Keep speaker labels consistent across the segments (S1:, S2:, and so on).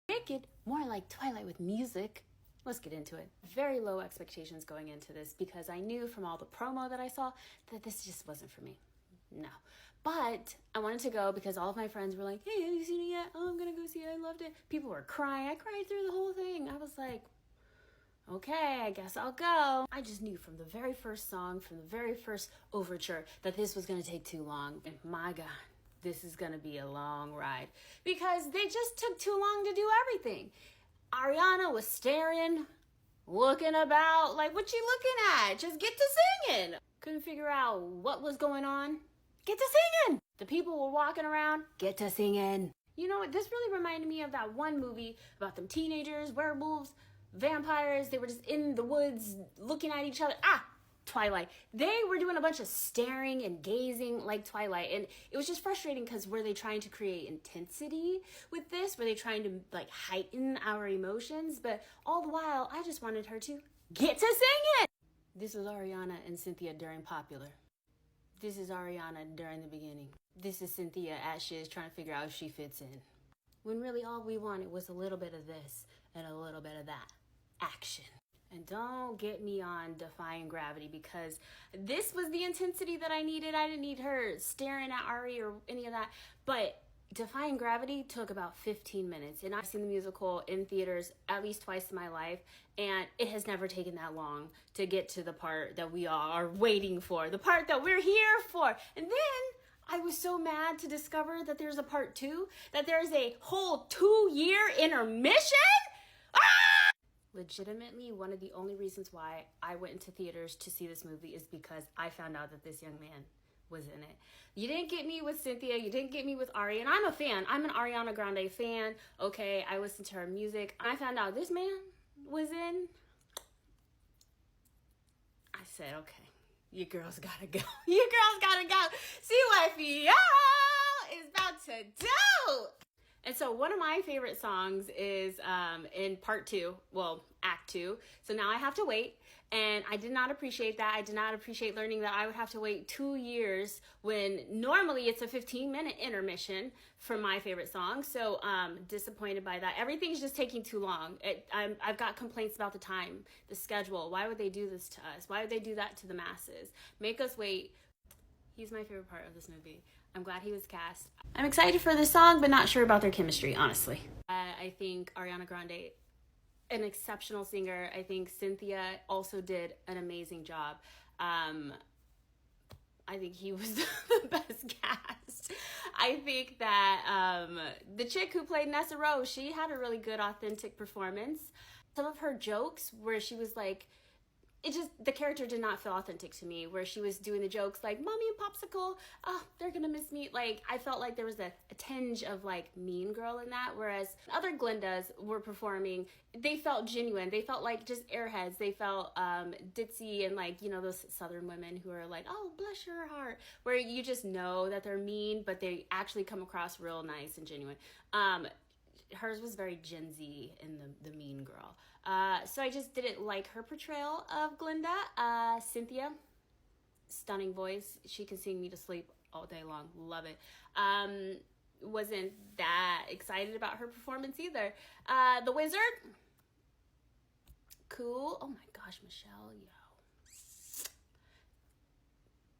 S1: Wicked, more like Twilight with music. Let's get into it. Very low expectations going into this because I knew from all the promo that I saw that this just wasn't for me. No. But I wanted to go because all of my friends were like, hey, have you seen it yet? Oh, I'm going to go see it. I loved it. People were crying. I cried through the whole thing. I was like, okay, I guess I'll go. I just knew from the very first song, from the very first overture, that this was going to take too long. And my God, this is going to be a long ride because they just took too long to do everything. Ariana was staring, looking about, like, what you looking at? Just get to singing. Couldn't figure out what was going on. Get to singing. The people were walking around. Get to singing. You know what? This really reminded me of that one movie about them teenagers, werewolves, vampires. They were just in the woods looking at each other. Twilight. They were doing a bunch of staring and gazing like Twilight, and it was just frustrating because were they trying to create intensity with this? Were they trying to like heighten our emotions? But all the while, I just wanted her to get to singing. This is Ariana and Cynthia during Popular. This is Ariana during the beginning. This is Cynthia as she is trying to figure out if she fits in. When really all we wanted was a little bit of this and a little bit of that. Action. And don't get me on Defying Gravity because this was the intensity that I needed. I didn't need her staring at Ari or any of that. But Defying Gravity took about 15 minutes. And I've seen the musical in theaters at least twice in my life. And it has never taken that long to get to the part that we all are waiting for. The part that we're here for. And then I was so mad to discover that there's a part 2. That there's a whole 2-year intermission. Legitimately, one of the only reasons why I went into theaters to see this movie is because I found out that this young man was in it. You didn't get me with Cynthia. You didn't get me with Ari. And I'm a fan. I'm an Ariana Grande fan. Okay, I listen to her music. I found out this man was in. I said, okay, you girls gotta go. You girls gotta go. See what y'all is about to do. And so one of my favorite songs is in part 2, well, act 2. So now I have to wait. And I did not appreciate that. I did not appreciate learning that I would have to wait 2 years when normally it's a 15-minute intermission for my favorite song. So disappointed by that. Everything's just taking too long. I've got complaints about the time, the schedule. Why would they do this to us? Why would they do that to the masses? Make us wait. He's my favorite part of this movie. I'm glad he was cast. I'm excited for this song, but not sure about their chemistry, honestly. I think Ariana Grande, an exceptional singer. I think Cynthia also did an amazing job. I think he was the best cast. I think that the chick who played Nessa Rose, she had a really good, authentic performance. Some of her jokes where she was like, the character did not feel authentic to me, where she was doing the jokes like, Mommy and Popsicle, oh, they're gonna miss me. Like, I felt like there was a tinge of like Mean Girl in that, whereas other Glendas were performing, they felt genuine. They felt like just airheads. They felt ditzy and like, you know, those Southern women who are like, oh, bless your heart, where you just know that they're mean, but they actually come across real nice and genuine. Hers was very Gen Z in the Mean Girl. So I just didn't like her portrayal of Glenda. Cynthia, stunning voice. She can sing me to sleep all day long. Love it. Wasn't that excited about her performance either. The Wizard, cool. Oh my gosh, Michelle, yo.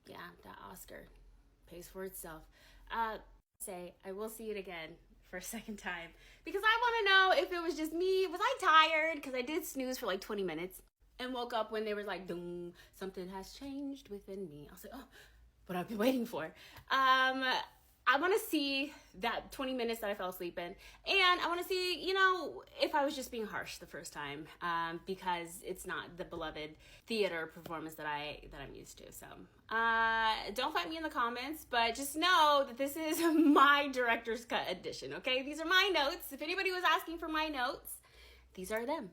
S1: Yeah, that Oscar pays for itself. I will see it again for a second time because I want to know if it was just me. Was I tired? Because I did snooze for like 20 minutes and woke up when they were like, "Doom, something has changed within me." I was like, oh, what I've been waiting for. I want to see that 20 minutes that I fell asleep in, and I want to see, you know, if I was just being harsh the first time, because it's not the beloved theater performance that I'm used to. So don't fight me in the comments, but just know that this is my director's cut edition. Okay, these are my notes. If anybody was asking for my notes, these are them.